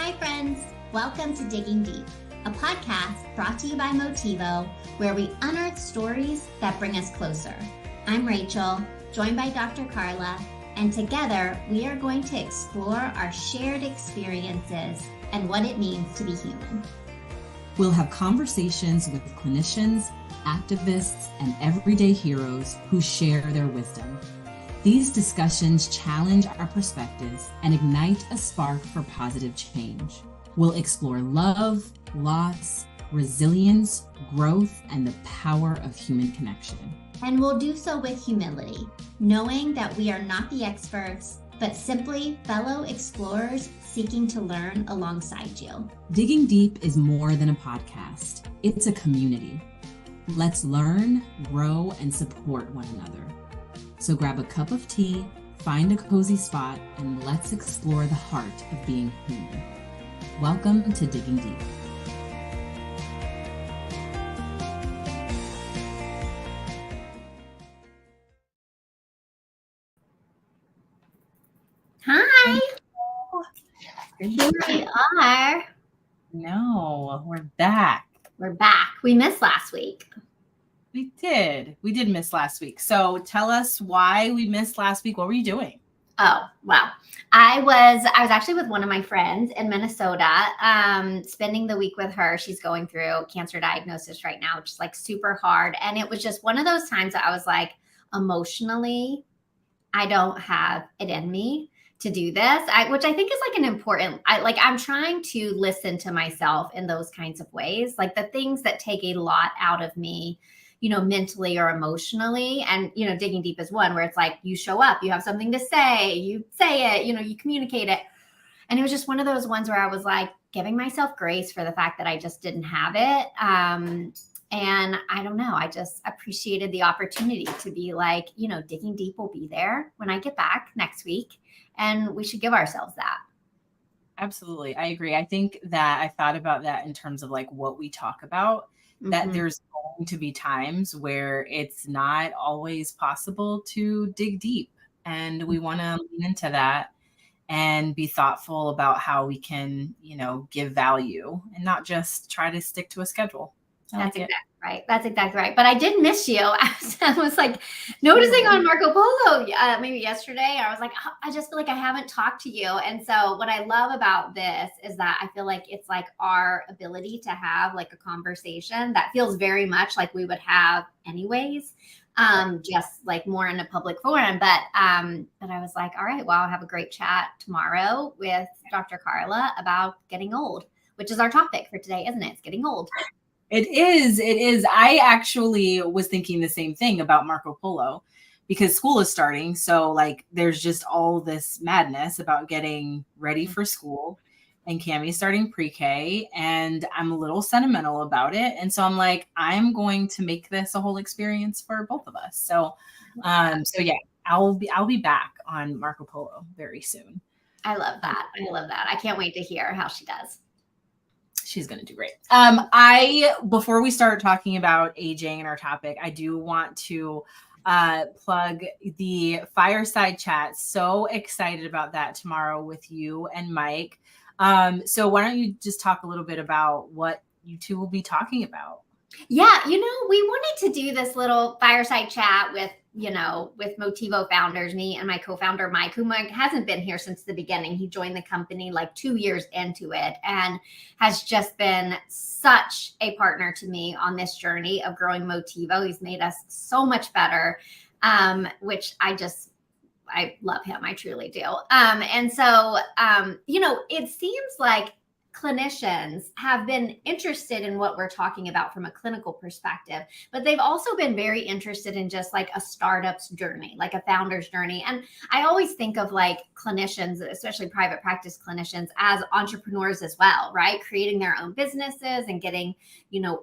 Hi, friends. Welcome to Digging Deep, a podcast brought to you by Motivo, where we unearth stories that bring us closer. I'm Rachel, joined by Dr. Carla, and together we are going to explore our shared experiences and what it means to be human. We'll have conversations with clinicians, activists, and everyday heroes who share their wisdom. These discussions challenge our perspectives and ignite a spark for positive change. We'll explore love, loss, resilience, growth, and the power of human connection. And we'll do so with humility, knowing that we are not the experts, but simply fellow explorers seeking to learn alongside you. Digging Deep is more than a podcast. It's a community. Let's learn, grow, and support one another. So grab a cup of tea, find a cozy spot, and let's explore the heart of being human. Welcome to Digging Deep. Hi. Here we are. No, we're back. We're back. We missed last week. We did miss last week. So tell us why we missed last week. What were you doing? Oh, wow. I was actually with one of my friends in Minnesota, spending the week with her. She's going through cancer diagnosis right now, which is like super hard. And it was just one of those times that I was like, emotionally, I don't have it in me to do this, which I think is like an important, I'm trying to listen to myself in those kinds of ways, like the things that take a lot out of me, mentally or emotionally. And, Digging Deep is one where it's like, you show up, you have something to say, you say it, you communicate it. And it was just one of those ones where I was like giving myself grace for the fact that I just didn't have it. And I don't know, I just appreciated the opportunity to be like, Digging Deep will be there when I get back next week. And we should give ourselves that. Absolutely. I agree. I think that I thought about that in terms of like what we talk about, that there's going to be times where it's not always possible to dig deep. And we want to lean into that and be thoughtful about how we can, give value and not just try to stick to a schedule. That's exactly right. That's exactly right. But I did miss you. I was like noticing on Marco Polo maybe yesterday. I was like, oh, I just feel like I haven't talked to you. And so what I love about this is that I feel like it's like our ability to have like a conversation that feels very much like we would have anyways, just like more in a public forum. But I was like, all right, well, I'll have a great chat tomorrow with Dr. Carla about getting old, which is our topic for today, isn't it? It's getting old. It is. I actually was thinking the same thing about Marco Polo because school is starting. So like there's just all this madness about getting ready for school, and Cammie's starting pre-K, and I'm a little sentimental about it. And so I'm like, I'm going to make this a whole experience for both of us. So yeah, I'll be back on Marco Polo very soon. I love that. I can't wait to hear how she does. She's going to do great. Before we start talking about aging and our topic, I do want to plug the fireside chat. So excited about that tomorrow with you and Mike. So why don't you just talk a little bit about what you two will be talking about? Yeah, we wanted to do this little fireside chat with Motivo founders, me and my co-founder, Mike, who Mike hasn't been here since the beginning. He joined the company like 2 years into it and has just been such a partner to me on this journey of growing Motivo. He's made us so much better, which I love him. I truly do. And so, it seems like clinicians have been interested in what we're talking about from a clinical perspective, but they've also been very interested in just like a startup's journey, like a founder's journey. And I always think of like clinicians, especially private practice clinicians, as entrepreneurs as well, right? Creating their own businesses and getting,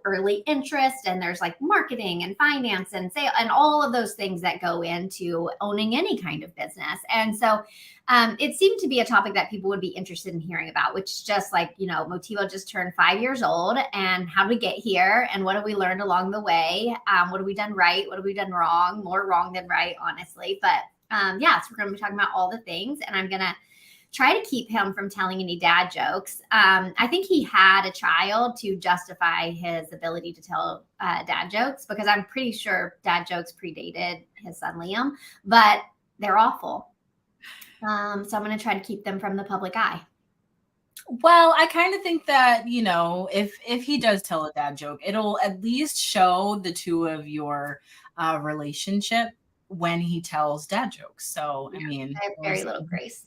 early interest. And there's like marketing and finance and sale and all of those things that go into owning any kind of business. And so it seemed to be a topic that people would be interested in hearing about, which is just like, Motivo just turned 5 years old, and how did we get here? And what have we learned along the way? What have we done right? What have we done wrong? More wrong than right, honestly. But so we're going to be talking about all the things, and I'm going to try to keep him from telling any dad jokes. I think he had a child to justify his ability to tell dad jokes, because I'm pretty sure dad jokes predated his son Liam, but they're awful. So I'm going to try to keep them from the public eye. Well, I kind of think that, if he does tell a dad joke, it'll at least show the two of your relationship when he tells dad jokes. So, Yeah, I mean, I have very little grace.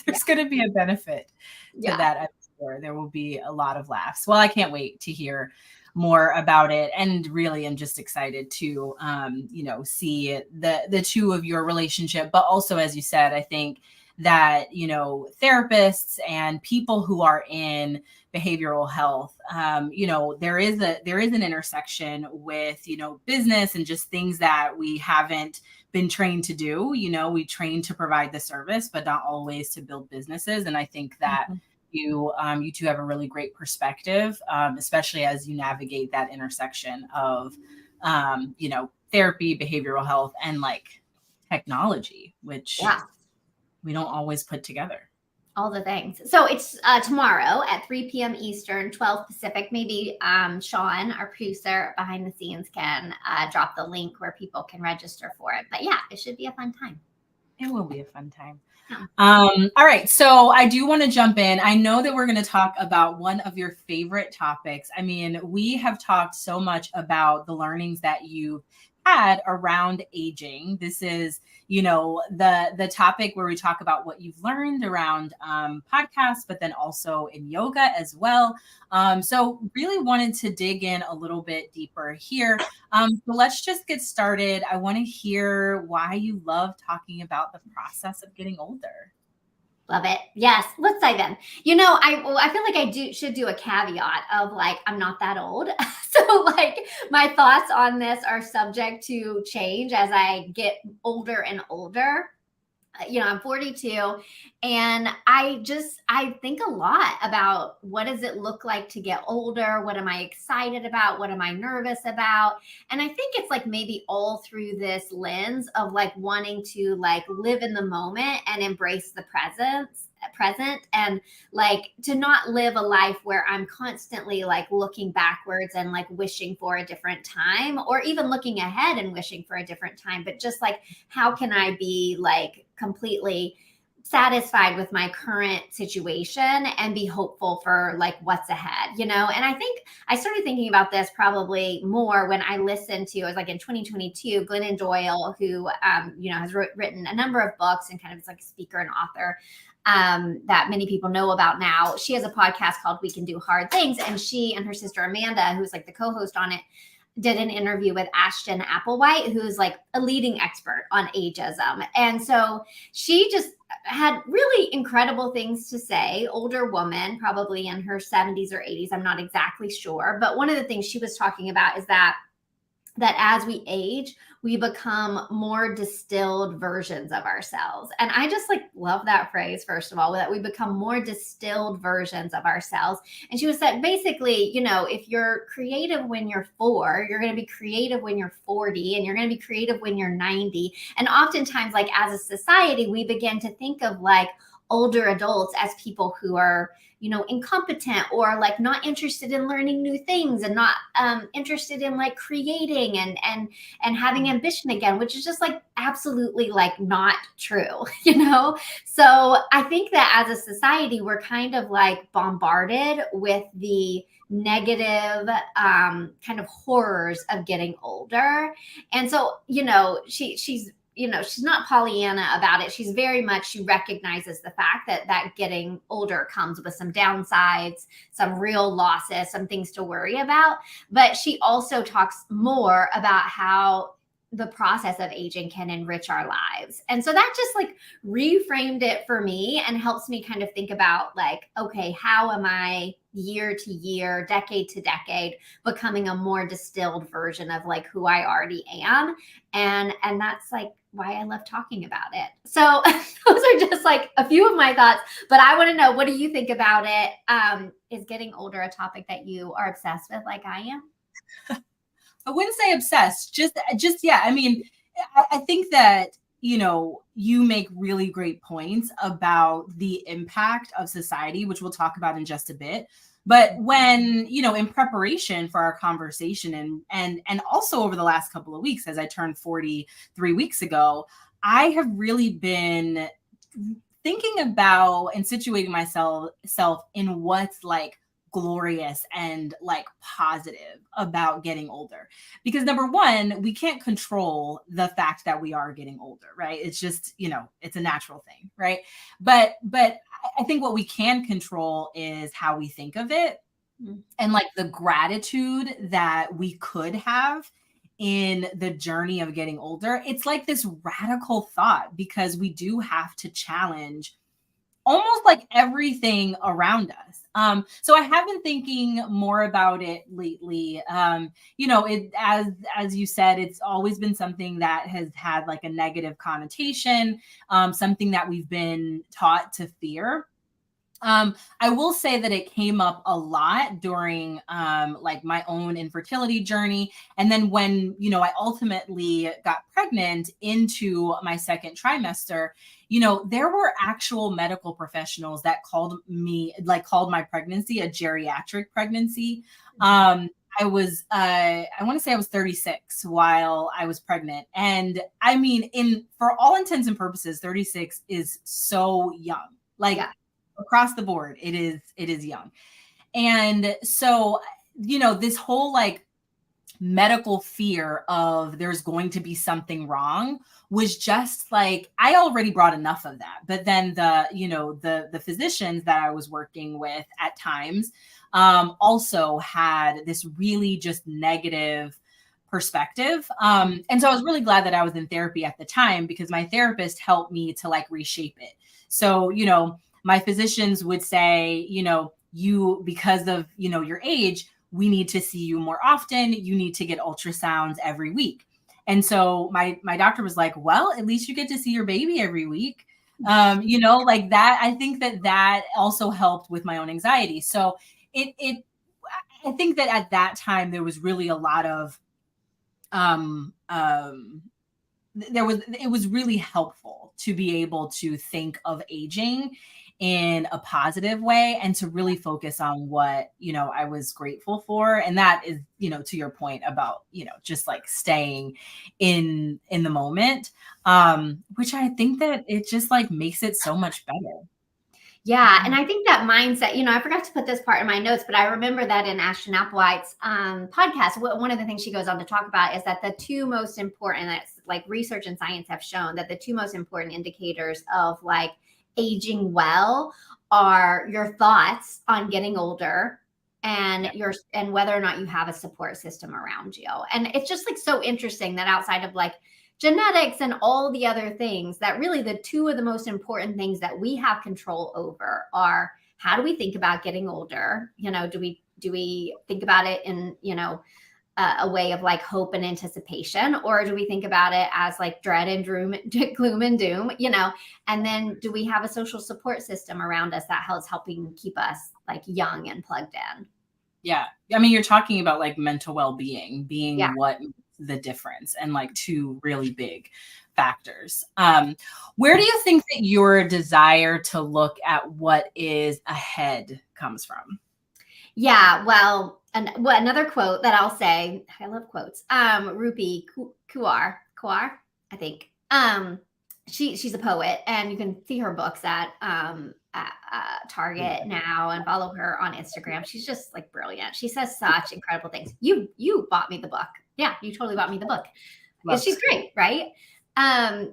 there's going to be a benefit to Yeah. that. I'm sure there will be a lot of laughs. Well, I can't wait to hear more about it, and really I'm just excited to see the two of your relationship. But also, as you said, I think that therapists and people who are in behavioral health, there is an intersection with business and just things that we haven't been trained to do. We train to provide the service, but not always to build businesses. And I think that you two have a really great perspective, especially as you navigate that intersection of therapy, behavioral health, and like technology, which we don't always put together. All the things. So it's tomorrow at 3 p.m. Eastern, 12 Pacific. Maybe Sean, our producer behind the scenes, can drop the link where people can register for it. But yeah, it should be a fun time. It will be a fun time. Yeah. All right. So I do want to jump in. I know that we're going to talk about one of your favorite topics. I mean, we have talked so much about the learnings that you had around aging. This is, the topic where we talk about what you've learned around podcasts, but then also in yoga as well. So really wanted to dig in a little bit deeper here. So let's just get started. I want to hear why you love talking about the process of getting older. Love it. Yes. Let's dive in. I feel like I should do a caveat of like, I'm not that old. So like my thoughts on this are subject to change as I get older and older. I'm 42, and I think a lot about what does it look like to get older? What am I excited about? What am I nervous about? And I think it's like maybe all through this lens of like wanting to like live in the moment and embrace the present, and like to not live a life where I'm constantly like looking backwards and like wishing for a different time, or even looking ahead and wishing for a different time, but just like, how can I be like completely satisfied with my current situation and be hopeful for like what's ahead, And I think I started thinking about this probably more when I listened to, it was like in 2022, Glennon Doyle, who, has written a number of books and kind of is like a speaker and author that many people know about now. She has a podcast called We Can Do Hard Things. And she and her sister Amanda, who's like the co-host on it, did an interview with Ashton Applewhite, who's like a leading expert on ageism. And so she just had really incredible things to say. Older woman, probably in her 70s or 80s. I'm not exactly sure. But one of the things she was talking about is that as we age, we become more distilled versions of ourselves. And I just like love that phrase, first of all, that we become more distilled versions of ourselves. And she was said, basically, if you're creative when you're 4, you're going to be creative when you're 40, and you're going to be creative when you're 90. And oftentimes, like as a society, we begin to think of like older adults as people who are, incompetent or like not interested in learning new things and not interested in like creating and having ambition again, which is just like absolutely like not true, So I think that as a society, we're kind of like bombarded with the negative kind of horrors of getting older. And so, she's not Pollyanna about it. She's very much, she recognizes the fact that getting older comes with some downsides, some real losses, some things to worry about. But she also talks more about how the process of aging can enrich our lives. And so that just like reframed it for me and helps me kind of think about like, okay, how am I year to year, decade to decade, becoming a more distilled version of like who I already am. And that's like why I love talking about it. So those are just like a few of my thoughts, but I want to know, what do you think about it? Is getting older a topic that you are obsessed with like I am? I wouldn't say obsessed, just yeah. I mean, I think that, you make really great points about the impact of society, which we'll talk about in just a bit. But when, in preparation for our conversation and also over the last couple of weeks, as I turned 40 3 weeks ago, I have really been thinking about and situating myself in what's like glorious and like positive about getting older. Because number one, we can't control the fact that we are getting older, right? It's just, it's a natural thing, right? But I think what we can control is how we think of it, and like the gratitude that we could have in the journey of getting older. It's like this radical thought, because we do have to challenge almost like everything around us. So I have been thinking more about it lately. It, as you said, it's always been something that has had like a negative connotation, something that we've been taught to fear. I will say that it came up a lot during like my own infertility journey. And then when, I ultimately got pregnant into my second trimester, there were actual medical professionals that called my pregnancy a geriatric pregnancy. I want to say I was 36 while I was pregnant. And I mean, for all intents and purposes, 36 is so young. Like, yeah. Across the board, it is young. And so, this whole like medical fear of there's going to be something wrong was just like, I already brought enough of that. But then the physicians that I was working with at times also had this really just negative perspective. And so I was really glad that I was in therapy at the time, because my therapist helped me to like reshape it. So, my physicians would say, you, because of, your age, we need to see you more often. You need to get ultrasounds every week. And so my doctor was like, well, at least you get to see your baby every week. Like that. I think that also helped with my own anxiety. So I think that at that time there was really a lot of, it was really helpful to be able to think of aging in a positive way and to really focus on what, I was grateful for. And that is, to your point about, just like staying in the moment, which I think that it just like makes it so much better. Yeah. And I think that mindset, I forgot to put this part in my notes, but I remember that in Ashton Applewhite's podcast, one of the things she goes on to talk about is that the two most important, that's like research and science have shown that the two most important indicators of like aging well are your thoughts on getting older and and whether or not you have a support system around you. And it's just like so interesting that outside of like genetics and all the other things, that really the two of the most important things that we have control over are, how do we think about getting older? Do we think about it in, a way of like hope and anticipation, or do we think about it as like dread and gloom and doom, and then do we have a social support system around us that helping keep us like young and plugged in? Yeah. I mean, you're talking about like mental well-being being what the difference, and like two really big factors. Where do you think that your desire to look at what is ahead comes from? Yeah, well, another quote that I'll say, I love quotes. Rupi Kaur, I think. She's a poet, and you can see her books at Target now and follow her on Instagram. She's just like brilliant. She says such incredible things. You bought me the book. Yeah, you totally bought me the book. She's great, right?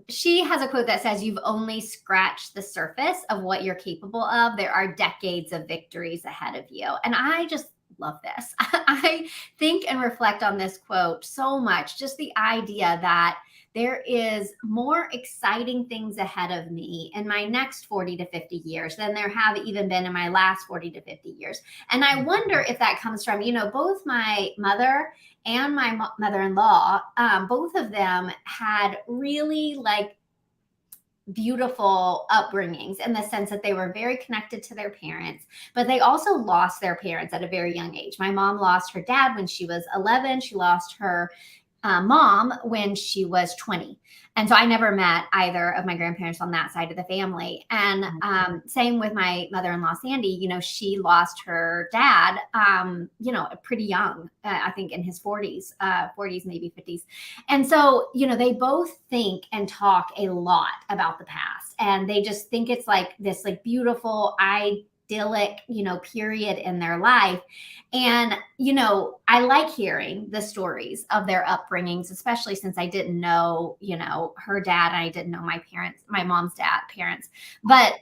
She has a quote that says, "You've only scratched the surface of what you're capable of. There are decades of victories ahead of you." And I just love this. I think and reflect on this quote so much. Just the idea that there is more exciting things ahead of me in my next 40 to 50 years than there have even been in my last 40 to 50 years. And I wonder if that comes from, both my mother and my mother-in-law, both of them had really like beautiful upbringings in the sense that they were very connected to their parents, but they also lost their parents at a very young age. My mom lost her dad when she was 11. She lost her mom when she was 20. And so I never met either of my grandparents on that side of the family. And same with my mother-in-law, Sandy, you know, she lost her dad, you know, pretty young, I think in his 40s, 40s, maybe 50s. And so, you know, they both think and talk a lot about the past, and they just think it's like this like beautiful idyllic, you know, period in their life. And, you know, I like hearing the stories of their upbringings, especially since I didn't know, you know, her dad, and I didn't know my parents, my mom's dad, parents. But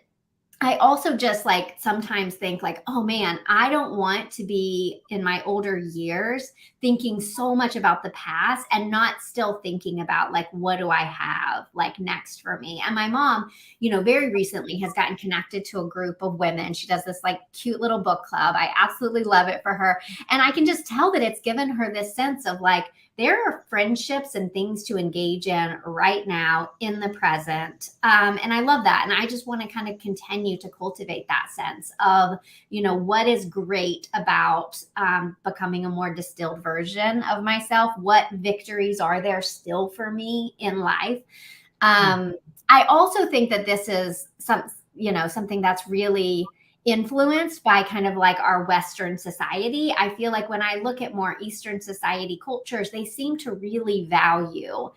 I also just like sometimes think like, oh man, I don't want to be in my older years thinking so much about the past and not still thinking about like, what do I have like next for me? And my mom, you know, very recently has gotten connected to a group of women. She does this like cute little book club. I absolutely love it for her. And I can just tell that it's given her this sense of like, there are friendships and things to engage in right now in the present. And I love that. And I just want to kind of continue to cultivate that sense of, you know, what is great about becoming a more distilled version of myself? What victories are there still for me in life? I also think that this is you know, something that's really influenced by kind of like our Western society. I feel like when I look at more Eastern society cultures, they seem to really value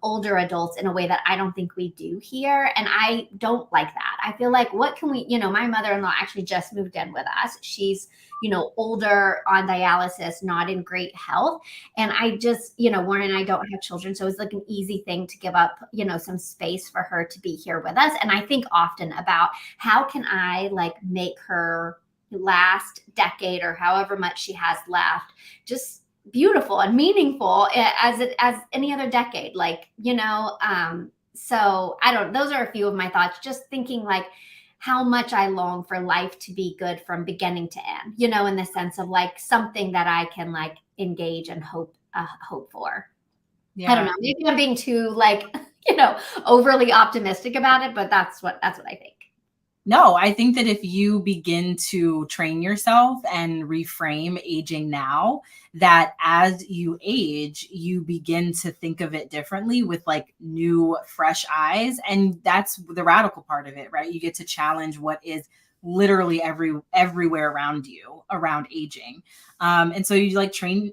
older adults in a way that I don't think we do here. And I don't like that. I feel like, what can we, you know, my mother-in-law actually just moved in with us. She's, you know, older, on dialysis, not in great health. And I just, you know, Warren and I don't have children. So it's like an easy thing to give up, you know, some space for her to be here with us. And I think often about how can I like make her last decade or however much she has left just beautiful and meaningful as any other decade, like, you know. So I don't, those are a few of my thoughts, just thinking like how much I long for life to be good from beginning to end, you know, in the sense of like something that I can like engage and hope for. I don't know, maybe I'm being too like, you know, overly optimistic about it, but that's what I think. No, I think that if you begin to train yourself and reframe aging now, that as you age, you begin to think of it differently with like new, fresh eyes. And that's the radical part of it, right? You get to challenge what is literally everywhere around you around aging. And so you train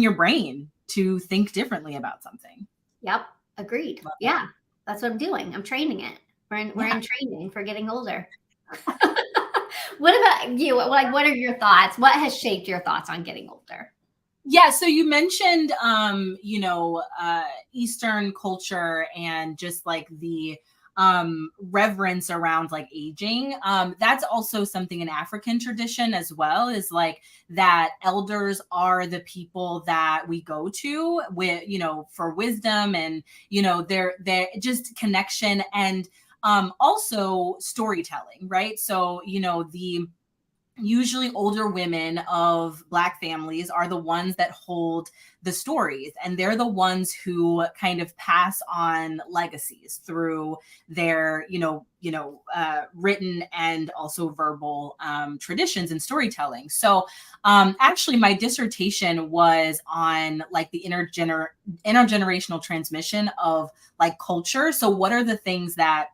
your brain to think differently about something. Yep. Agreed. Yeah. That's what I'm doing. I'm training it. We're in training for getting older. What about you? Like, what are your thoughts? What has shaped your thoughts on getting older? Yeah, so you mentioned you know, Eastern culture and just like the reverence around like aging. That's also something in African tradition as well, is like that elders are the people that we go to with, you know, for wisdom, and you know, they're just connection, and also storytelling, right? So, you know, the usually older women of Black families are the ones that hold the stories, and they're the ones who kind of pass on legacies through their, written and also verbal traditions and storytelling. So actually my dissertation was on like the intergenerational transmission of like culture. So what are the things that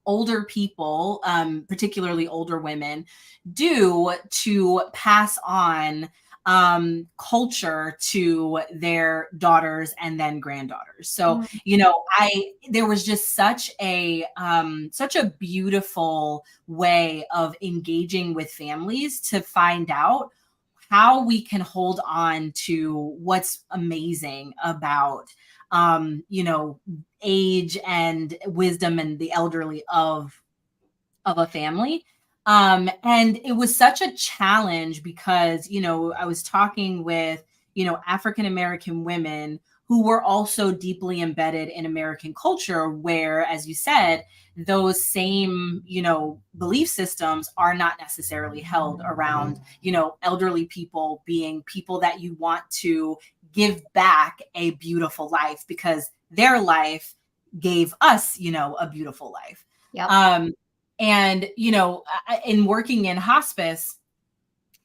older people, particularly older women, do to pass on culture to their daughters and then granddaughters. So, you know, there was just such a beautiful way of engaging with families to find out how we can hold on to what's amazing about you know, age and wisdom and the elderly of a family. And it was such a challenge because, you know, I was talking with, you know, African American women who were also deeply embedded in American culture, where, as you said, those same, you know, belief systems are not necessarily held around, you know, elderly people being people that you want to give back a beautiful life because their life gave us, you know, a beautiful life. Yep. And, you know, in working in hospice,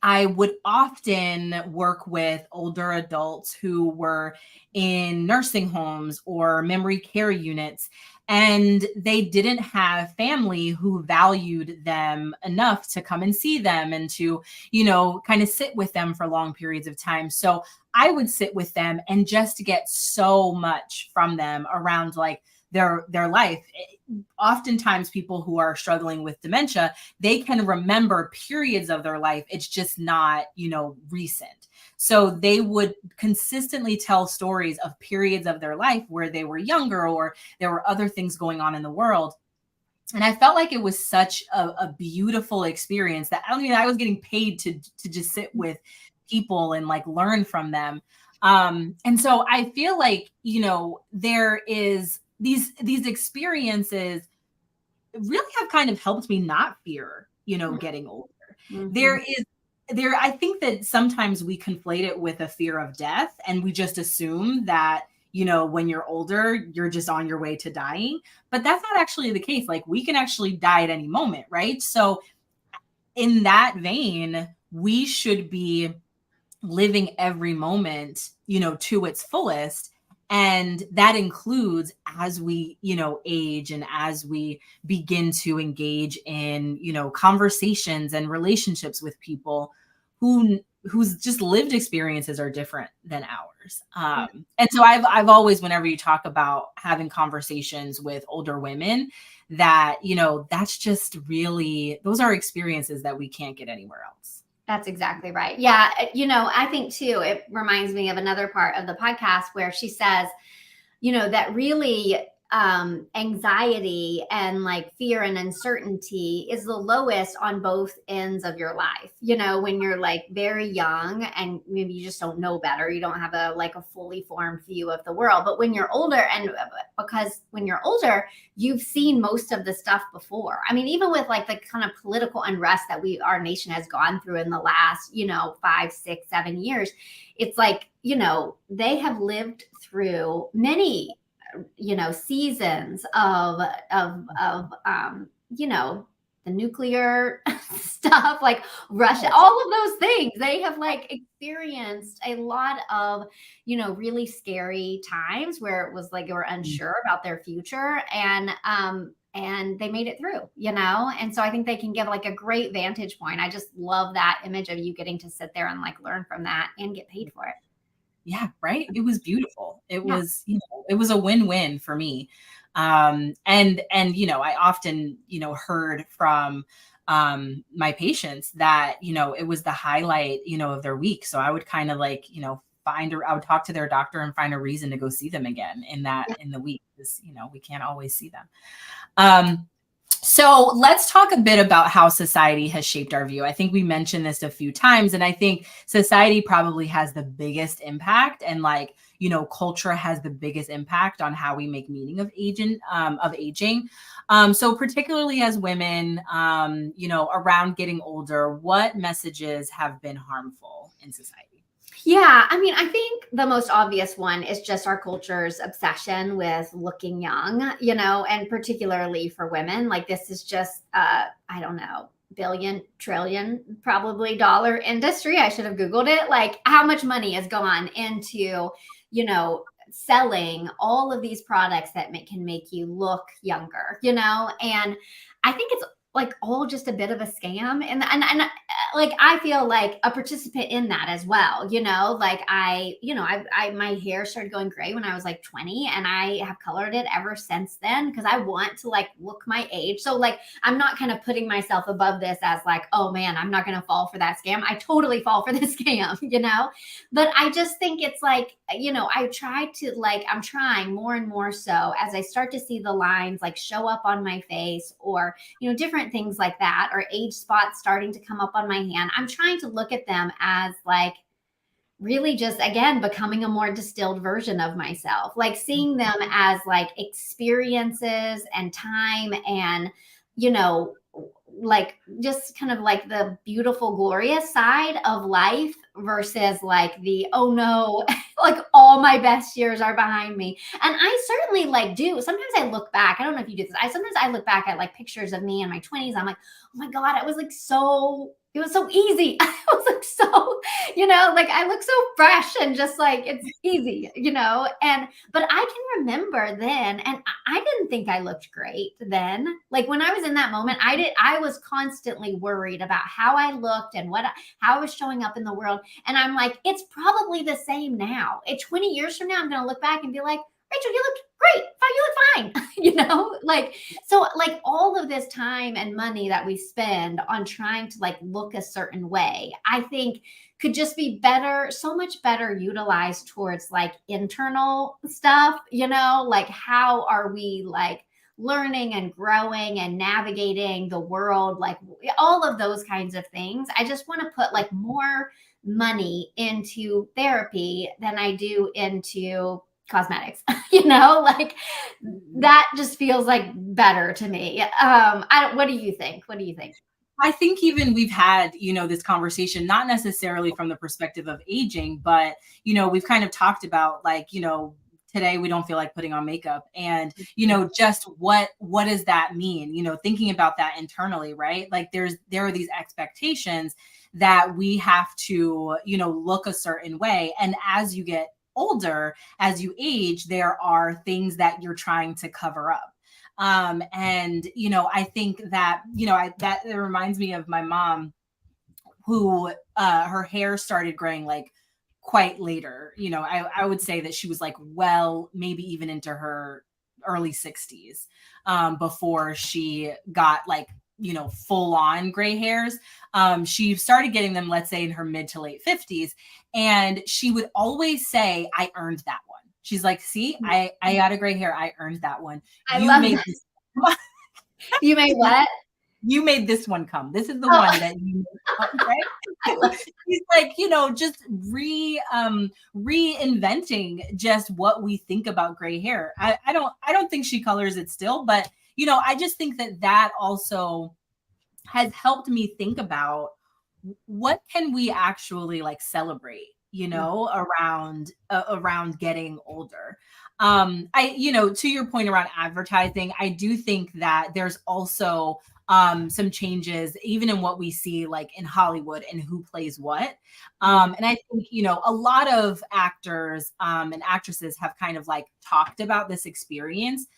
I would often work with older adults who were in nursing homes or memory care units, and they didn't have family who valued them enough to come and see them and to, kind of sit with them for long periods of time. So I would sit with them and just get so much from them around like their life. Oftentimes people who are struggling with dementia, they can remember periods of their life. It's just not, recent. So they would consistently tell stories of periods of their life where they were younger or there were other things going on in the world. And I felt like it was such a beautiful experience that I was getting paid to just sit with people and like learn from them. And so I feel like, there is these experiences really have kind of helped me not fear, getting older. Mm-hmm. I think that sometimes we conflate it with a fear of death, and we just assume that, when you're older, you're just on your way to dying. But that's not actually the case. Like, we can actually die at any moment, right? So in that vein, we should be living every moment, to its fullest. And that includes as we, age and as we begin to engage in, conversations and relationships with people whose just lived experiences are different than ours. And so I've always, whenever you talk about having conversations with older women, that, that's just really, those are experiences that we can't get anywhere else. That's exactly right. Yeah. I think too, it reminds me of another part of the podcast where she says, that really anxiety and like fear and uncertainty is the lowest on both ends of your life. When you're like very young and maybe you just don't know better, you don't have a fully formed view of the world. But when you're older, and because when you're older, you've seen most of the stuff before. I mean, even with like the kind of political unrest that our nation has gone through in the last, 5, 6, 7 years, it's like, they have lived through many seasons of the nuclear stuff, like Russia, all of those things. They have like experienced a lot of, really scary times where it was like they were unsure about their future, and they made it through, and so I think they can give like a great vantage point. I just love that image of you getting to sit there and like learn from that and get paid for it. Yeah, right. It was beautiful. It was, it was a win-win for me. And I often, heard from my patients that, it was the highlight, of their week. So I would kind of like, I would talk to their doctor and find a reason to go see them again in the week, because, we can't always see them. So let's talk a bit about how society has shaped our view. I think we mentioned this a few times, and I think society probably has the biggest impact, and like, culture has the biggest impact on how we make meaning of aging. So particularly as women, around getting older, what messages have been harmful in society? Yeah, I mean, I think the most obvious one is just our culture's obsession with looking young, and particularly for women. Like, this is just, I don't know, billion, trillion, probably dollar industry. I should have Googled it. Like, how much money has gone into, selling all of these products that can make you look younger, and I think it's like all just a bit of a scam, and like I feel like a participant in that as well. Like I my hair started going gray when I was like 20, and I have colored it ever since then because I want to like look my age. So like I'm not kind of putting myself above this as like, oh man, I'm not going to fall for that scam. I totally fall for the scam, but I just think it's like, I'm trying more and more so as I start to see the lines like show up on my face, or different things like that, or age spots starting to come up on my hand. I'm trying to look at them as like really just, again, becoming a more distilled version of myself, like seeing them as like experiences and time, and like just kind of like the beautiful, glorious side of life versus like the, oh no, like all my best years are behind me. And I certainly like do. Sometimes I look back. I don't know if you do this. Sometimes I look back at like pictures of me in my 20s. I'm like, oh my God, I was like so It was so easy. I was like, so, like I look so fresh and just like it's easy, but I can remember then, and I didn't think I looked great then. Like when I was in that moment, I was constantly worried about how I looked and how I was showing up in the world. And I'm like, it's probably the same now. 20 years from now, I'm going to look back and be like, Rachel, you look great. You look fine. Like, so like all of this time and money that we spend on trying to like look a certain way, I think could just be better, so much better utilized towards like internal stuff, like how are we like learning and growing and navigating the world, like all of those kinds of things. I just want to put like more money into therapy than I do into cosmetics, like that just feels like better to me. What do you think? I think even we've had, this conversation, not necessarily from the perspective of aging, but, we've kind of talked about like, today we don't feel like putting on makeup and, just what does that mean? Thinking about that internally, right? Like there are these expectations that we have to, look a certain way. And as you get older, as you age, there are things that you're trying to cover up. And I think that that it reminds me of my mom, who her hair started growing like quite later. I would say that she was like, well, maybe even into her early 60s, before she got like full on gray hairs. She started getting them, let's say, in her mid to late 50s, and she would always say, I earned that one. She's like, see, I got a gray hair. I earned that one. You made this. You made what? You made this one come. This is the one that you made come, right? He's like, just reinventing just what we think about gray hair. I don't think she colors it still, but I just think that also has helped me think about what can we actually like celebrate, around getting older. To your point around advertising, I do think that there's also some changes even in what we see like in Hollywood and who plays what. And I think, a lot of actors and actresses have kind of like talked about this experience.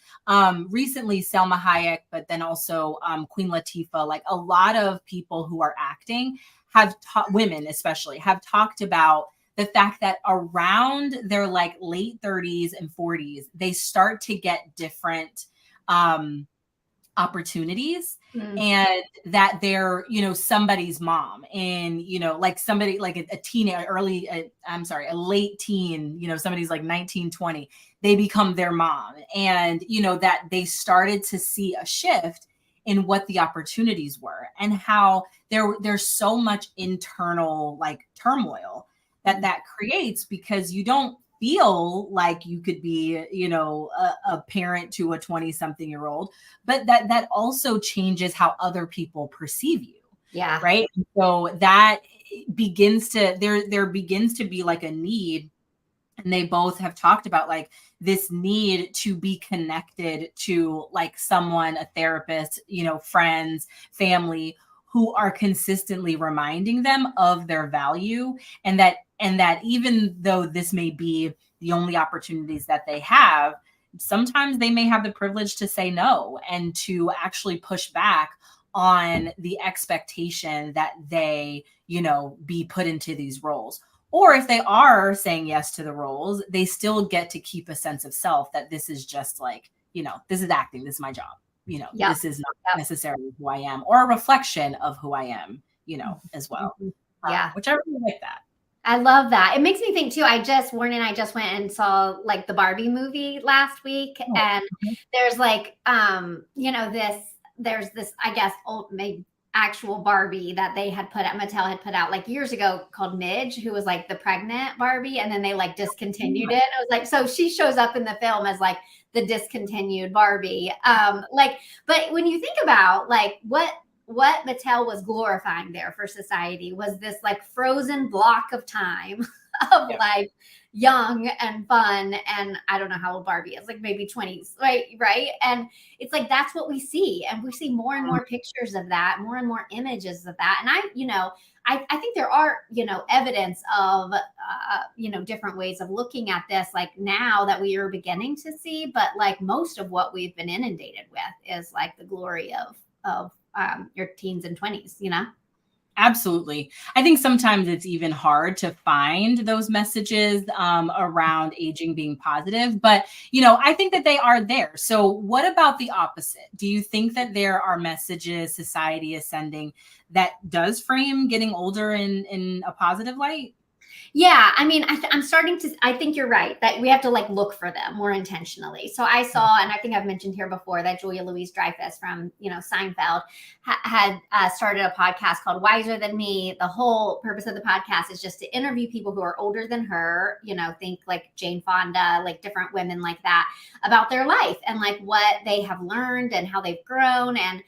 Recently, Selma Hayek, but then also Queen Latifah, like a lot of people who are acting women especially have talked about the fact that around their like late 30s and 40s, they start to get different opportunities, and that they're, somebody's mom, and, like somebody like a teenage, a late teen, somebody's like 19, 20, they become their mom. And, that they started to see a shift in what the opportunities were and how there's so much internal like turmoil that creates, because you don't feel like you could be, a parent to a 20-something-year-old, but that also changes how other people perceive you. Yeah. Right. And so that begins to, there begins to be like a need. And they both have talked about like this need to be connected to like someone, a therapist, friends, family, who are consistently reminding them of their value, and that even though this may be the only opportunities that they have, sometimes they may have the privilege to say no and to actually push back on the expectation that they, be put into these roles. Or if they are saying yes to the roles, they still get to keep a sense of self that this is just like, this is acting, this is my job. This is not necessarily who I am, or a reflection of who I am, as well. Yeah. Which I really like that. I love that. It makes me think too. Warren and I just went and saw like the Barbie movie last week. And there's like, there's this, I guess, maybe actual Barbie that Mattel had put out like years ago called Midge, who was like the pregnant Barbie. And then they like discontinued it. I was like, so she shows up in the film as like the discontinued Barbie. But when you think about like what Mattel was glorifying there for society was this like frozen block of time of life, young and fun. And I don't know how old Barbie is, like maybe 20s, right. And it's like that's what we see, and we see more and more pictures of that, more and more images of that. And I think there are, evidence of, different ways of looking at this, like now that we are beginning to see, but like most of what we've been inundated with is like the glory of your teens and 20s. Absolutely. I think sometimes it's even hard to find those messages around aging being positive, but I think that they are there. So what about the opposite? Do you think that there are messages society is sending that does frame getting older in a positive light? Yeah, I mean, I think you're right that we have to like look for them more intentionally. So I saw, and I think I've mentioned here before, that Julia Louis-Dreyfus from, Seinfeld had started a podcast called Wiser Than Me. The whole purpose of the podcast is just to interview people who are older than her, think like Jane Fonda, like different women like that, about their life and like what they have learned and how they've grown. And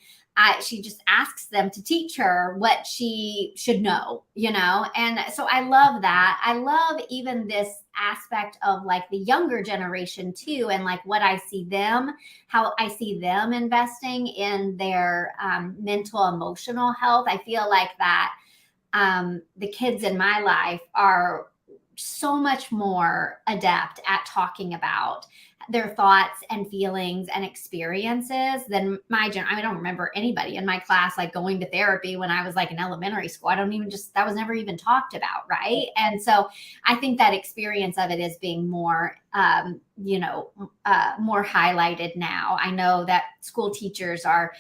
she just asks them to teach her what she should know, And so I love that. I love even this aspect of like the younger generation too. And like how I see them investing in their mental, emotional health. I feel like that the kids in my life are so much more adept at talking about their thoughts and feelings and experiences than I don't remember anybody in my class like going to therapy when I was like in elementary school. That was never even talked about, right? And so I think that experience of it is being more more highlighted now. I know that school teachers are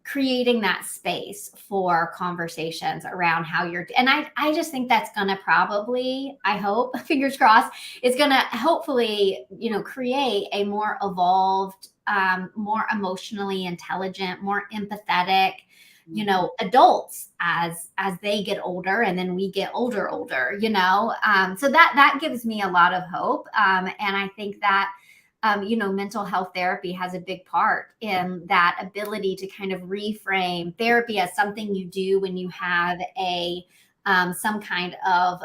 creating that space for conversations around how and I just think that's gonna probably, I hope, fingers crossed, is gonna hopefully, create a more evolved, more emotionally intelligent, more empathetic, adults as they get older, and then we get older, so that gives me a lot of hope. And I think that mental health therapy has a big part in that ability to kind of reframe therapy as something you do when you have some kind of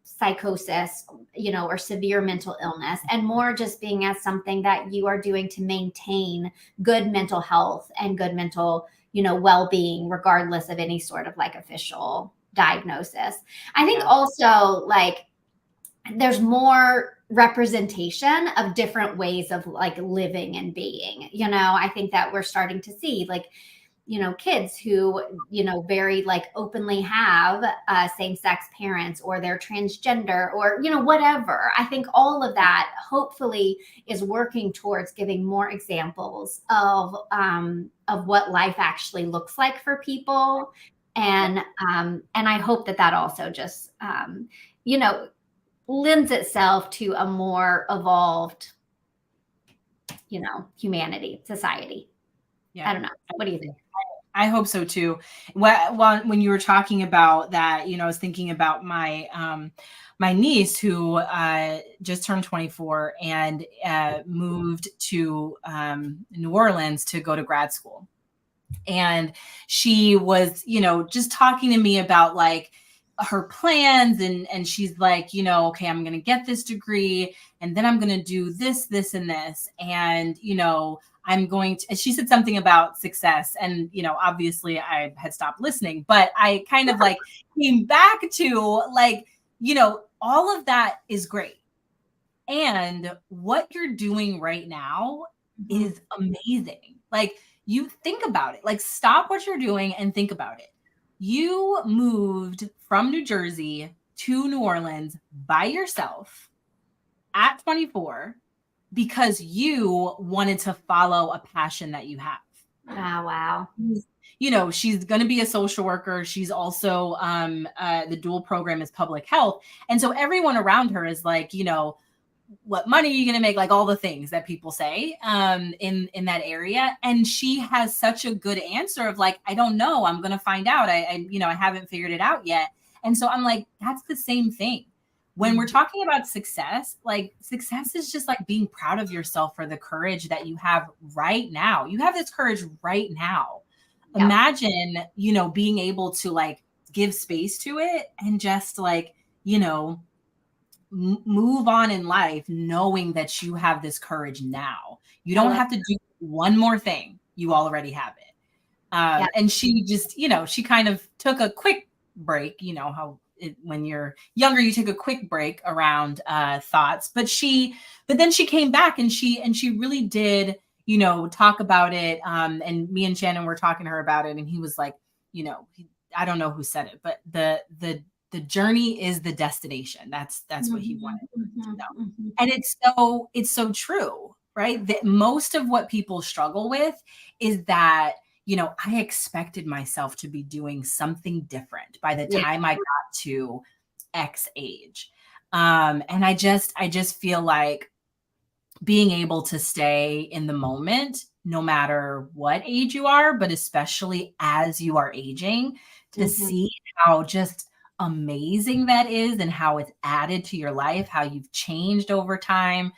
psychosis, or severe mental illness, and more just being as something that you are doing to maintain good mental health and good mental, well-being, regardless of any sort of like official diagnosis. I think also like there's more representation of different ways of like living and being. I think that we're starting to see like, kids who, very like openly have same-sex parents, or they're transgender, or, whatever. I think all of that hopefully is working towards giving more examples of what life actually looks like for people. And I hope that also just, lends itself to a more evolved, humanity, society. Yeah. I don't know. What do you think? I hope so too. Well, when you were talking about that, I was thinking about my my niece who just turned 24 and moved to New Orleans to go to grad school. And she was, just talking to me about like her plans, and she's like, okay, I'm going to get this degree, and then I'm going to do this, this, and this. And, I'm going to, and she said something about success. And, obviously I had stopped listening, but I kind of like came back to like, all of that is great. And what you're doing right now is amazing. Like, you think about it, like stop what you're doing and think about it. You moved from New Jersey to New Orleans by yourself at 24 because you wanted to follow a passion that you have. Oh, wow. She's going to be a social worker. She's also, the dual program is public health. And so everyone around her is like, what money are you going to make? Like all the things that people say in that area. And she has such a good answer of like, I don't know. I'm going to find out. I haven't figured it out yet. And so I'm like, that's the same thing. When we're talking about success, like success is just like being proud of yourself for the courage that you have right now. You have this courage right now. Yeah. Imagine, being able to like give space to it and just like you know, move on in life knowing that you have this courage now. You I don't love have to do one more thing. You already have it. yeah. And she just, she kind of took a quick break, how when you're younger, you take a quick break around thoughts, but then she came back and she really did, talk about it. And me and Shannon were talking to her about it. And he was like, I don't know who said it, but the journey is the destination. That's what he Mhm, wanted. mhm, mhm. And it's so true, right? That most of what people struggle with is that, I expected myself to be doing something different by the Yeah. time I got to X age. And I just feel like being able to stay in the moment, no matter what age you are, but especially as you are aging, to Mhm. see how just amazing that is and how it's added to your life, how you've changed over time,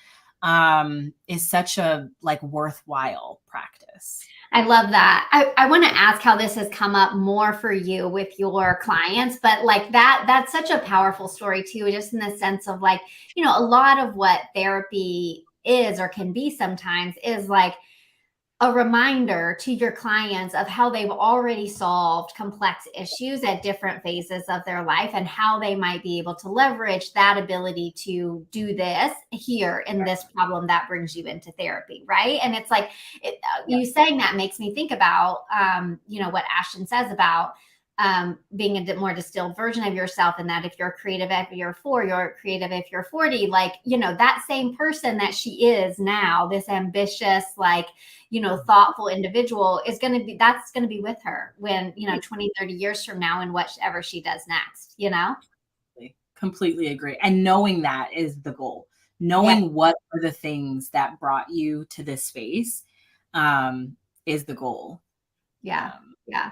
is such a like worthwhile practice. I love that. I want to ask how this has come up more for you with your clients, but like that's such a powerful story too, just in the sense of like, a lot of what therapy is or can be sometimes is like a reminder to your clients of how they've already solved complex issues at different phases of their life and how they might be able to leverage that ability to do this here in this problem that brings you into therapy, right? And it's like Yeah. you saying that makes me think about what Ashton says about being a more distilled version of yourself, and that if you're creative if you're 4, you're creative if you're 40, like that same person that she is now, this ambitious, like thoughtful individual is going to be, that's going to be with her when 20, 30 years from now and whatever she does next. Completely agree. And knowing that is the goal. Yeah. Knowing what are the things that brought you to this space, um, is the goal. Yeah. Um, Yeah.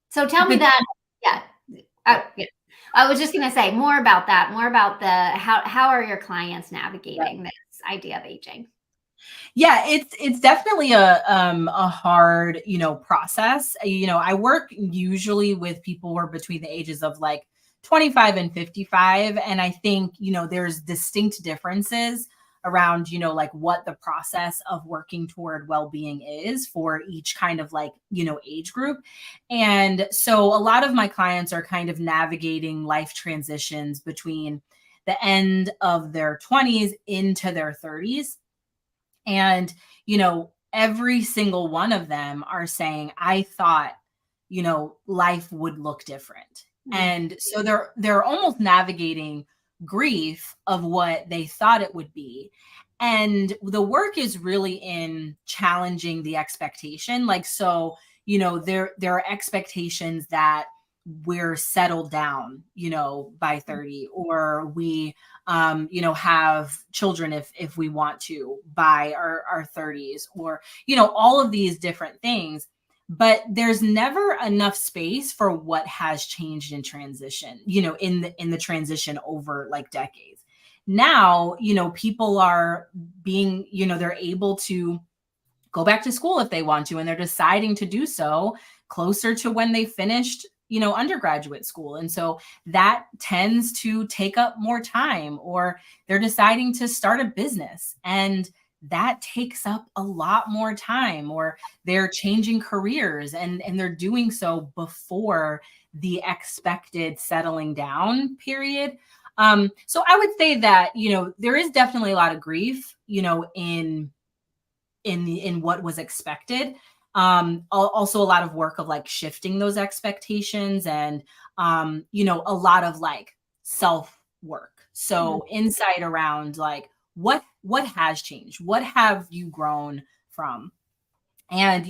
So tell me but that. Yeah. yeah, Yeah. I was just going to say more about that, more about the how are your clients yeah. navigating this idea of aging? Yeah, it's definitely a hard, process. I work usually with people who are between the ages of like 25 and 55. And I think, there's distinct differences around, like what the process of working toward well-being is for each kind of like, age group. And so a lot of my clients are kind of navigating life transitions between the end of their 20s into their 30s. And, every single one of them are saying, I thought, life would look different. Mm, And so they're almost navigating grief of what they thought it would be. And the work is really in challenging the expectation. Like, so, there are expectations that we're settled down, by 30, or we have children if we want to by our 30s, or all of these different things. But there's never enough space for what has changed in transition, in the transition over like decades. Now, people are being, they're able to go back to school if they want to, and they're deciding to do so closer to when they finished, undergraduate school. And so that tends to take up more time, or they're deciding to start a business and that takes up a lot more time, or they're changing careers and they're doing so before the expected settling down period. So I would say that, there is definitely a lot of grief, in what was expected. Also a lot of work of like shifting those expectations, and a lot of like self work. mm, So insight around like what has changed, what have you grown from. And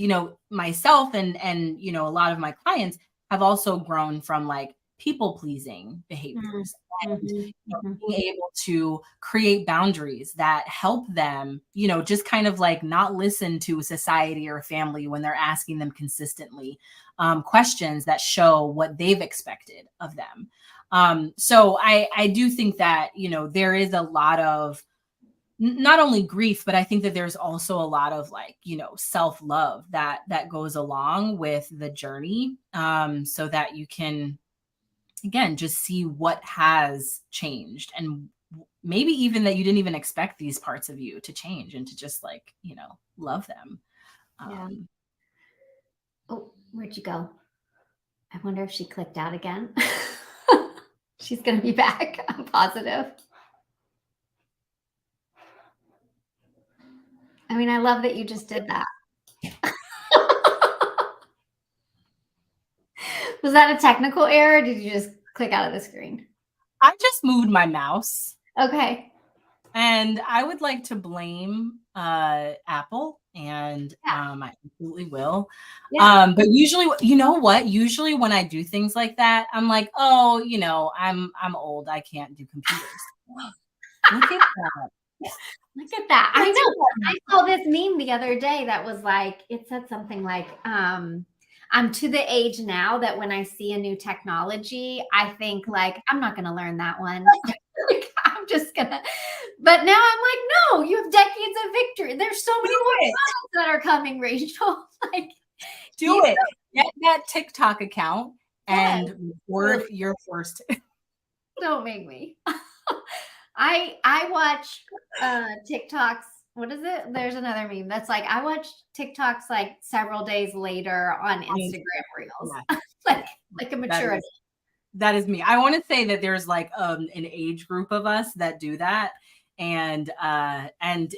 myself and a lot of my clients have also grown from like people pleasing mm, behaviors, and mhm, mhm. being able to create boundaries that help them, just kind of like not listen to society or family when they're asking them consistently questions that show what they've expected of them. So I do think that there is a lot of not only grief, but I think that there's also a lot of like, self-love that goes along with the journey, so that you can again, just see what has changed, and maybe even that you didn't even expect these parts of you to change, and to just like, love them. Yeah. Um, Oh, where'd you go? I wonder if she clicked out again. She's going to be back. I'm positive. I mean, I love that you just did that. Was that a technical error? Or did you just click out of the screen? I just moved my mouse. Okay. And I would like to blame Apple, and Yeah. I absolutely will. Yeah. But usually, you know what? Usually, when I do things like that, I'm like, oh, I'm old. I can't do computers. Look at that. Look at that. I Let's do know. that. I saw this meme the other day that was like, it said something like, I'm to the age now that when I see a new technology, I think like, I'm not going to learn that one. Like, I'm just going to, but now I'm like, no, you have decades of victory. There's so many Do more it. products that are coming, Rachel. Like, Do keep it. Get that TikTok account yes. and record your first. Don't make me. I watch TikToks. What is it? There's another meme that's like I watch TikToks like several days later on Instagram Reels. Yeah, like a that maturity. is me. I want to say that there's like an age group of us that do that. And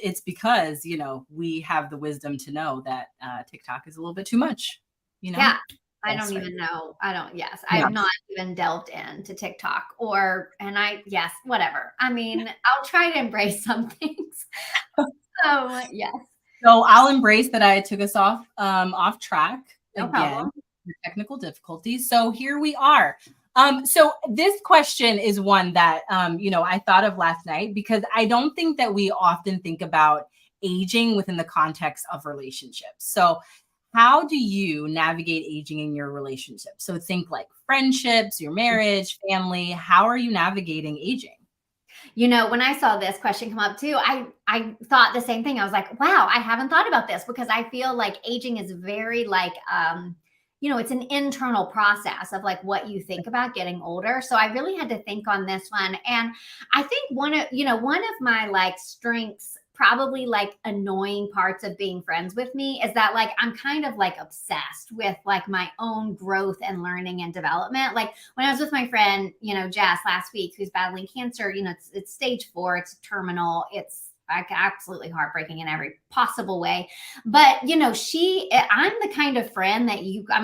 it's because, we have the wisdom to know that TikTok is a little bit too much, Yeah. I That's don't right. even know. Yes, Yeah. I've not even delved into TikTok yes, whatever. I mean, I'll try to embrace some things. So yes, So I'll embrace that I took us off track no again, problem. technical difficulties. So here we are. So this question is one that I thought of last night, because I don't think that we often think about aging within the context of relationships. So how do you navigate aging in your relationship? So think like friendships, your marriage, family. How are you navigating aging? When I saw this question come up too, I thought the same thing. I was like, wow, I haven't thought about this because I feel like aging is very like it's an internal process of like what you think about getting older. So I really had to think on this one. And I think one of my like strengths, probably like annoying parts of being friends with me, is that like I'm kind of like obsessed with like my own growth and learning and development. Like when I was with my friend, Jess last week, who's battling cancer, it's stage 4, it's terminal, it's like absolutely heartbreaking in every possible way. But, I'm the kind of friend that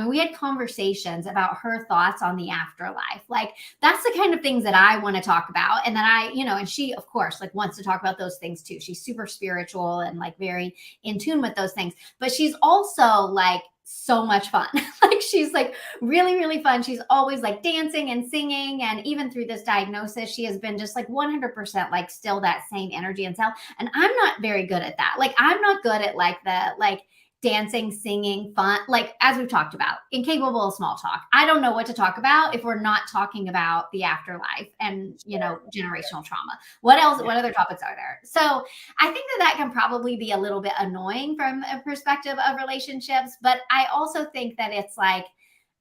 we had conversations about her thoughts on the afterlife. Like that's the kind of things that I want to talk about. And that and she, of course, like wants to talk about those things too. She's super spiritual and like very in tune with those things. But she's also like so much fun. Like she's like really, really fun. She's always like dancing and singing. And even through this diagnosis, she has been just like 100% like still that same energy and self. And I'm not very good at that. Like I'm not good at like the like dancing, singing, fun, like as we've talked about, incapable of small talk. I don't know what to talk about if we're not talking about the afterlife and generational trauma. What else? What other topics are there? So I think that can probably be a little bit annoying from a perspective of relationships, but I also think that it's like,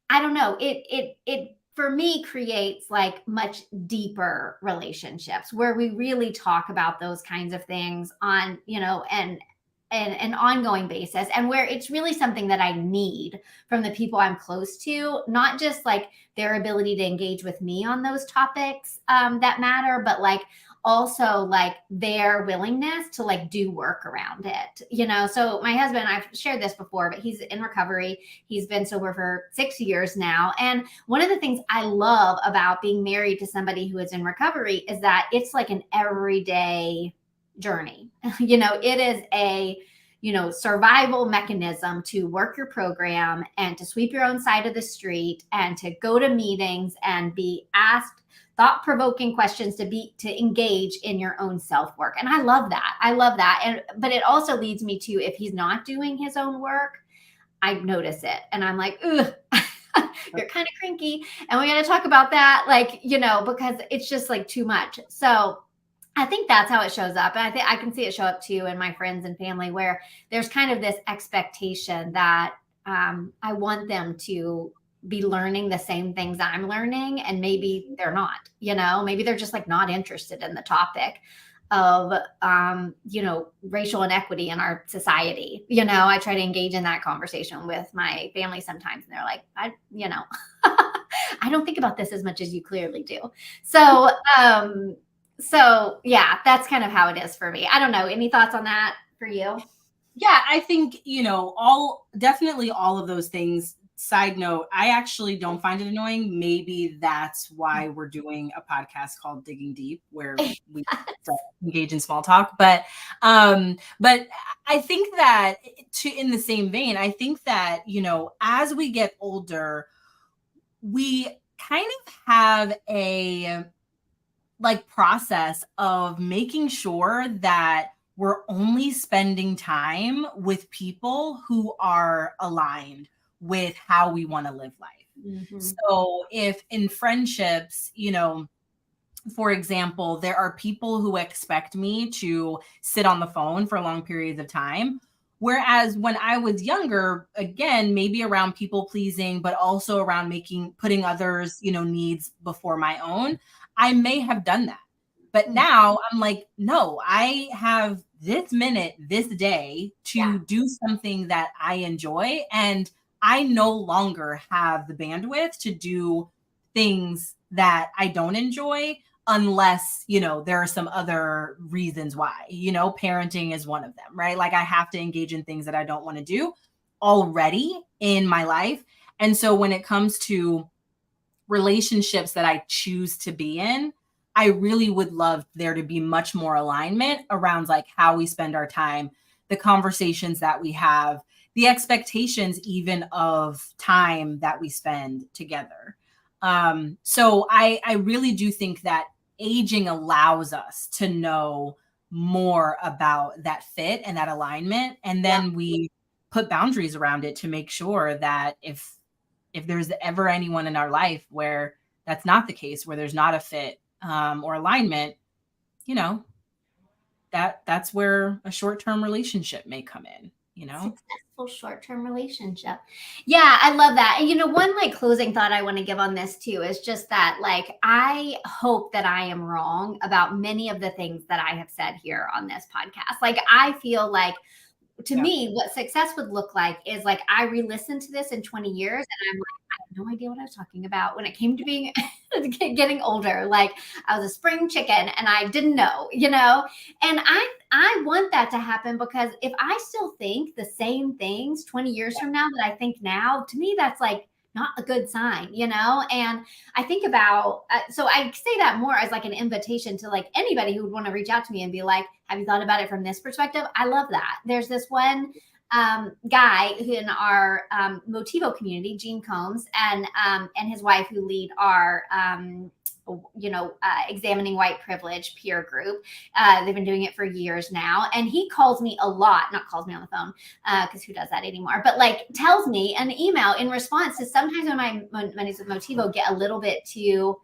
I don't know, it for me creates like much deeper relationships where we really talk about those kinds of things on, and an ongoing basis, and where it's really something that I need from the people I'm close to, not just like their ability to engage with me on those topics that matter, but like also like their willingness to like do work around it. So my husband, I've shared this before, but he's in recovery. He's been sober for 6 years now. And one of the things I love about being married to somebody who is in recovery is that it's like an everyday journey. It is a survival mechanism to work your program and to sweep your own side of the street and to go to meetings and be asked thought-provoking questions to engage in your own self-work. And I love that. But it also leads me to, if he's not doing his own work, I notice it and I'm like, ugh, you're kind of cranky. And we got to talk about that, like, because it's just like too much. So I think that's how it shows up. And I think I can see it show up too in my friends and family, where there's kind of this expectation that I want them to be learning the same things I'm learning, and maybe they're not, maybe they're just like not interested in the topic of racial inequity in our society. I try to engage in that conversation with my family sometimes, and they're like, I don't think about this as much as you clearly do. So yeah, that's kind of how it is for me. I don't know, any thoughts on that for you? Yeah, I think, definitely all of those things. Side note, I actually don't find it annoying. Maybe that's why we're doing a podcast called Digging Deep, where we engage in small talk. But I think that in the same vein, I think that, as we get older, we kind of have a process of making sure that we're only spending time with people who are aligned with how we want to live life. Mm-hmm. So if in friendships, for example, there are people who expect me to sit on the phone for long periods of time. Whereas when I was younger, again, maybe around people pleasing, but also around putting others, needs before my own, I may have done that. But now I'm like, no, I have this minute, this day to do something that I enjoy. And I no longer have the bandwidth to do things that I don't enjoy unless, there are some other reasons why, parenting is one of them, right? Like I have to engage in things that I don't want to do already in my life. And so when it comes to relationships that I choose to be in, I really would love there to be much more alignment around like how we spend our time, the conversations that we have, the expectations even of time that we spend together. So I really do think that aging allows us to know more about that fit and that alignment. And then we put boundaries around it to make sure that if there's ever anyone in our life where that's not the case, where there's not a fit or alignment, that's where a short-term relationship may come in, Successful short-term relationship. Yeah, I love that. And one closing thought I want to give on this too is just that I hope that I am wrong about many of the things that I have said here on this podcast. I feel like to me, what success would look like is I re-listen to this in 20 years and I'm like, I have no idea what I was talking about when it came to being getting older. I was a spring chicken and I didn't know, and I want that to happen, because if I still think the same things 20 years from now that I think now, to me, that's not a good sign, and I think about, so I say that more as an invitation to anybody who would want to reach out to me and be like, have you thought about it from this perspective? I love that. There's this one guy who in our Motivo community, Gene Combs, and his wife, who lead our examining white privilege peer group. They've been doing it for years now. And he calls me a lot, not calls me on the phone, because who does that anymore, but tells me an email in response to sometimes when my Mondays with Motivo get a little bit too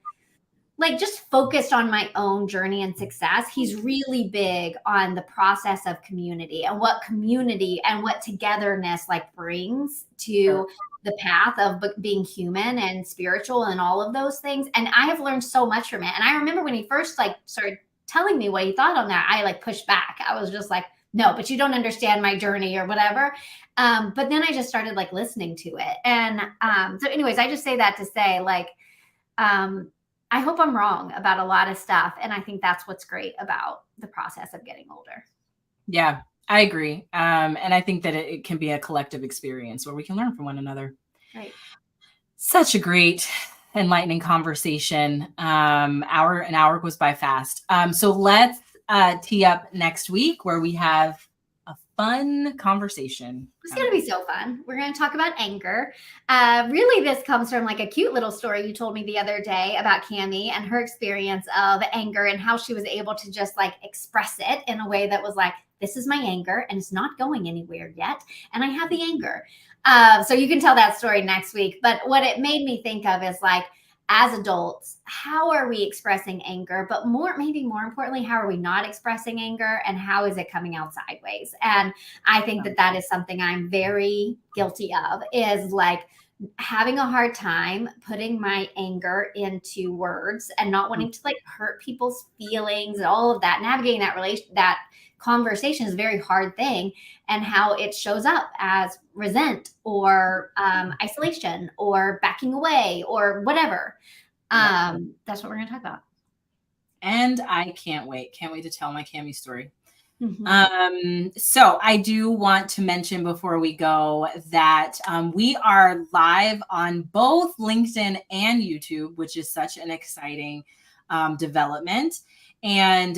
just focused on my own journey and success. He's really big on the process of community and what community and what togetherness brings to the path of being human and spiritual and all of those things. And I have learned so much from it. And I remember when he first started telling me what he thought on that, I pushed back. I was just like, no, but you don't understand my journey or whatever. But then I just started listening to it. And so anyways, I just say that to say I hope I'm wrong about a lot of stuff. And I think that's what's great about the process of getting older. Yeah, I agree. And I think that it can be a collective experience where we can learn from one another. Right. Such a great, enlightening conversation. An hour goes by fast. So let's tee up next week where we have a fun conversation. It's going to be so fun. We're going to talk about anger. Really, this comes from a cute little story you told me the other day about Cammie and her experience of anger and how she was able to just express it in a way that was this is my anger and it's not going anywhere yet. And I have the anger. So you can tell that story next week. But what it made me think of is as adults, how are we expressing anger? But maybe more importantly, how are we not expressing anger, and how is it coming out sideways? And I think that is something I'm very guilty of, is having a hard time putting my anger into words and not wanting to like hurt people's feelings and all of that. Navigating that conversation is a very hard thing, and how it shows up as resent or isolation or backing away or whatever. That's what we're going to talk about. And I can't wait to tell my Cami story. Mm-hmm. So I do want to mention before we go that we are live on both LinkedIn and YouTube, which is such an exciting development. And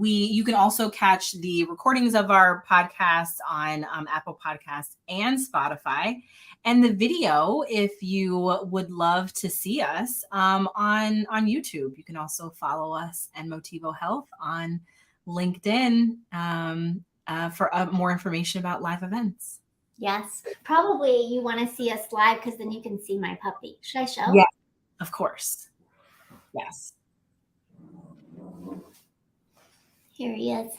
you can also catch the recordings of our podcasts on Apple Podcasts and Spotify. And the video, if you would love to see us on YouTube, you can also follow us and Motivo Health on LinkedIn for more information about live events. Yes, probably you want to see us live because then you can see my puppy. Should I show? Yeah, of course. Yes. Here he is.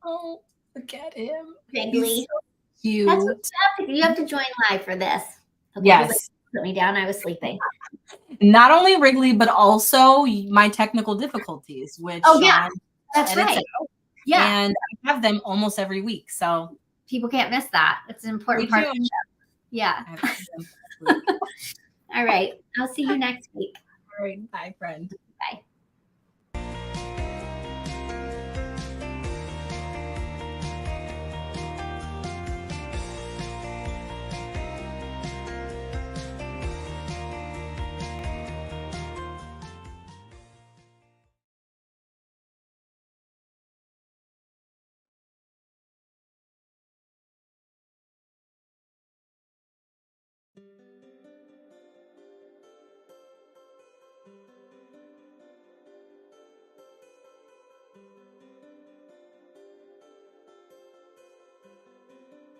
Oh, look at him. Wrigley. So cute. That's what you have to join live for this. Okay, yes. Put me down. I was sleeping. Not only Wrigley, but also my technical difficulties, which yeah, that's right. Yeah, and I have them almost every week, so people can't miss that. It's an important part of the show. Yeah. All right. I'll see you next week. All right. Bye, friend. Bye.